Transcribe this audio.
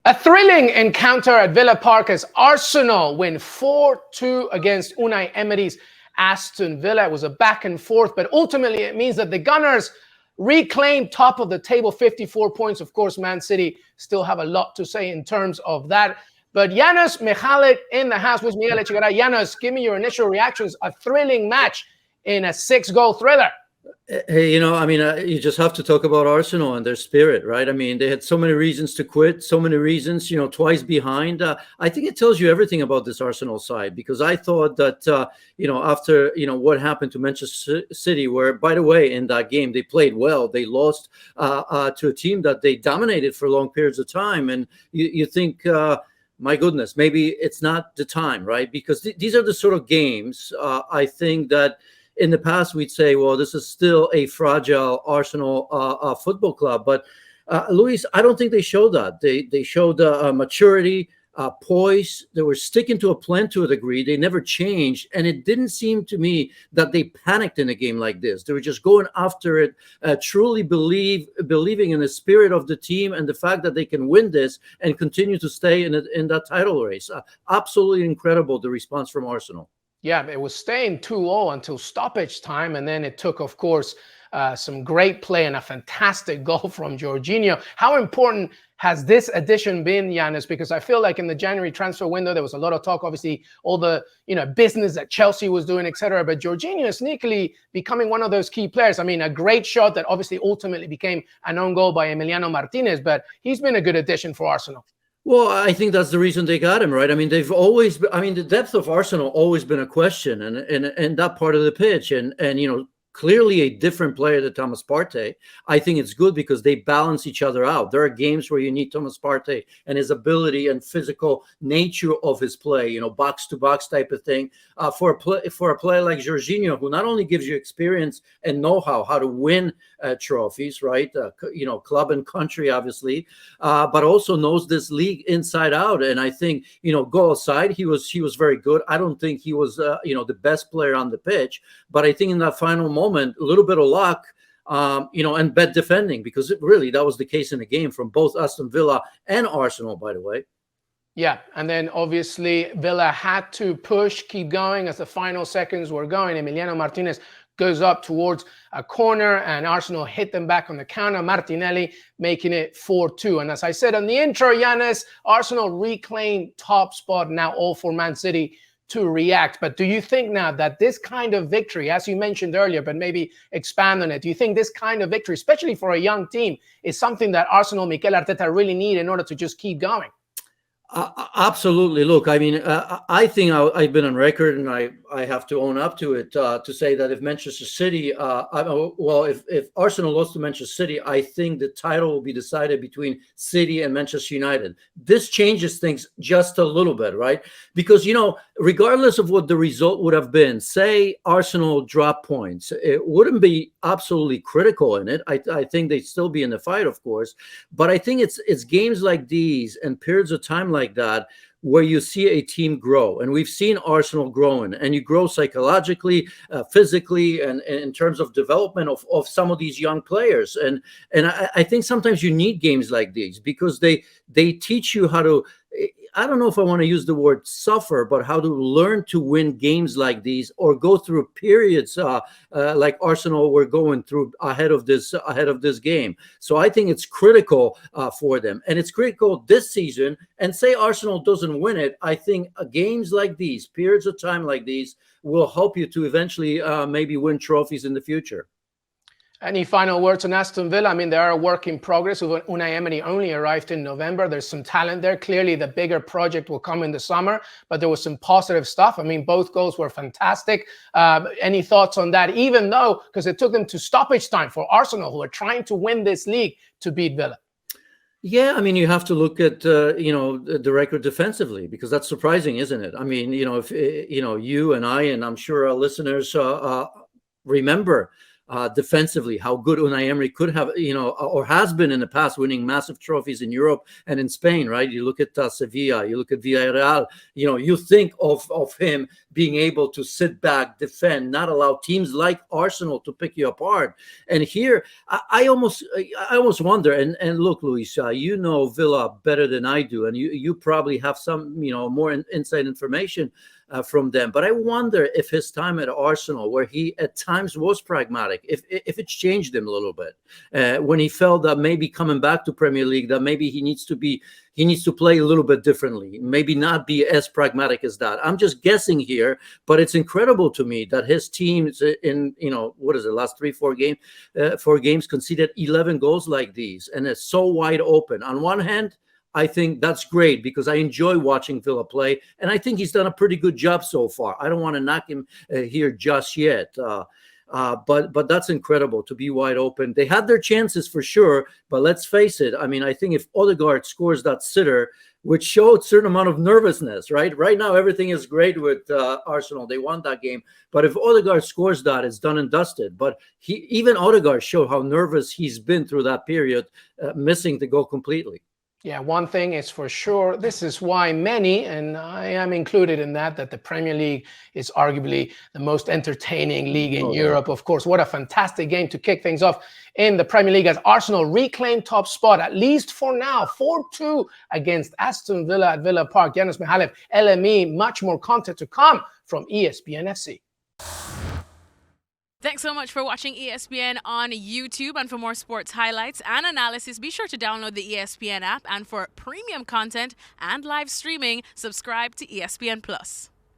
A thrilling encounter at Villa Park as Arsenal win 4-2 against Unai Emery's Aston Villa. It was a back and forth, but ultimately it means that the Gunners reclaim top of the table, 54 points. Of course, Man City still have a lot to say in terms of that. But Janice Michalek in the house with Mikel Echegaray. Janice, give me your initial reactions. A thrilling match in a 6-goal thriller. Hey, you just have to talk about Arsenal and their spirit, right? I mean, they had so many reasons to quit, so many reasons, twice behind. I think it tells you everything about this Arsenal side, because I thought that, after, what happened to Manchester City, where, by the way, in that game, they played well. They lost to a team that they dominated for long periods of time. And you think, my goodness, maybe it's not the time, right? Because these are the sort of games, I think that, in the past, we'd say, well, this is still a fragile Arsenal football club. But, Luis, I don't think they showed that. They showed maturity, poise. They were sticking to a plan to a degree. They never changed. And it didn't seem to me that they panicked in a game like this. They were just going after it, truly believing in the spirit of the team and the fact that they can win this and continue to stay in that title race. Absolutely incredible, the response from Arsenal. Yeah, it was staying 2-0 until stoppage time, and then it took, of course, some great play and a fantastic goal from Jorginho. How important has this addition been, Janusz? Because I feel like in the January transfer window, there was a lot of talk, obviously, all the business that Chelsea was doing, etc. But Jorginho is sneakily becoming one of those key players. I mean, a great shot that obviously ultimately became an own goal by Emiliano Martinez, but he's been a good addition for Arsenal. Well, I think that's the reason they got him, right? I mean, they've always been, the depth of Arsenal always been a question and that part of the pitch. And clearly a different player than Thomas Partey. I think it's good because they balance each other out. There are games where you need Thomas Partey and his ability and physical nature of his play, box to box type of thing. For a player like Jorginho, who not only gives you experience and know-how how to win trophies, right? Club and country, obviously, but also knows this league inside out. And I think, goal aside, he was very good. I don't think he was, the best player on the pitch, but I think in that final moment, a little bit of luck, and bad defending, because that was the case in the game from both Aston Villa and Arsenal, by the way. Yeah, and then obviously Villa had to push, keep going as the final seconds were going. Emiliano Martinez goes up towards a corner and Arsenal hit them back on the counter. Martinelli making it 4-2. And as I said on the intro, Janice, Arsenal reclaimed top spot, now all for Man City to react. But do you think now that this kind of victory, as you mentioned earlier, but maybe expand on it, do you think this kind of victory, especially for a young team, is something that Arsenal, Mikel Arteta really need in order to just keep going? Absolutely. Look, I think I've been on record, and I have to own up to it, to say that if Manchester City, if Arsenal lost to Manchester City, I think the title will be decided between City and Manchester United. This changes things just a little bit, right? Because, regardless of what the result would have been, say Arsenal drop points, it wouldn't be absolutely critical in it. I think they'd still be in the fight, of course. But I think it's games like these and periods of time like that where you see a team grow, and we've seen Arsenal growing, and you grow psychologically, physically, and in terms of development of some of these young players. And I think sometimes you need games like these because they teach you how to, I don't know if I want to use the word suffer, but how to learn to win games like these, or go through periods like Arsenal were going through ahead of this game. So I think it's critical for them, and it's critical this season. And say Arsenal doesn't win it, I think games like these, periods of time like these, will help you to eventually maybe win trophies in the future. Any final words on Aston Villa? I mean, they are a work in progress. Unai Emery only arrived in November. There's some talent there. Clearly, the bigger project will come in the summer, but there was some positive stuff. I mean, both goals were fantastic. Any thoughts on that? Even though, because it took them to stoppage time for Arsenal, who are trying to win this league, to beat Villa. Yeah, I mean, you have to look at, the record defensively, because that's surprising, isn't it? I mean, if, you and I, and I'm sure our listeners remember defensively, how good Unai Emery could have, or has been in the past, winning massive trophies in Europe and in Spain, right? You look at Sevilla, you look at Villarreal, you think of him being able to sit back, defend, not allow teams like Arsenal to pick you apart. And here, I almost wonder, and look, Luis, you know Villa better than I do, and you probably have some, more inside information from them. But I wonder if his time at Arsenal, where he at times was pragmatic, if it's changed him a little bit, when he felt that maybe coming back to Premier League, that maybe he needs to play a little bit differently, maybe not be as pragmatic as that. I'm just guessing here, but it's incredible to me that his team in, what is it, last 4 games conceded 11 goals like these, and it's so wide open. On one hand, I think that's great because I enjoy watching Villa play, and I think he's done a pretty good job so far. I don't want to knock him here just yet, but that's incredible to be wide open. They had their chances for sure, but let's face it. I mean, I think if Odegaard scores that sitter, which showed a certain amount of nervousness, right? Right now, everything is great with Arsenal. They won that game. But if Odegaard scores that, it's done and dusted. But even Odegaard showed how nervous he's been through that period, missing the goal completely. Yeah, one thing is for sure, this is why many, and I am included in that the Premier League is arguably the most entertaining league in Europe. Of course, what a fantastic game to kick things off in the Premier League as Arsenal reclaim top spot, at least for now, 4-2 against Aston Villa at Villa Park. Janice Michalek, LME, much more content to come from ESPN FC. Thanks so much for watching ESPN on YouTube. And for more sports highlights and analysis, be sure to download the ESPN app. And for premium content and live streaming, subscribe to ESPN Plus.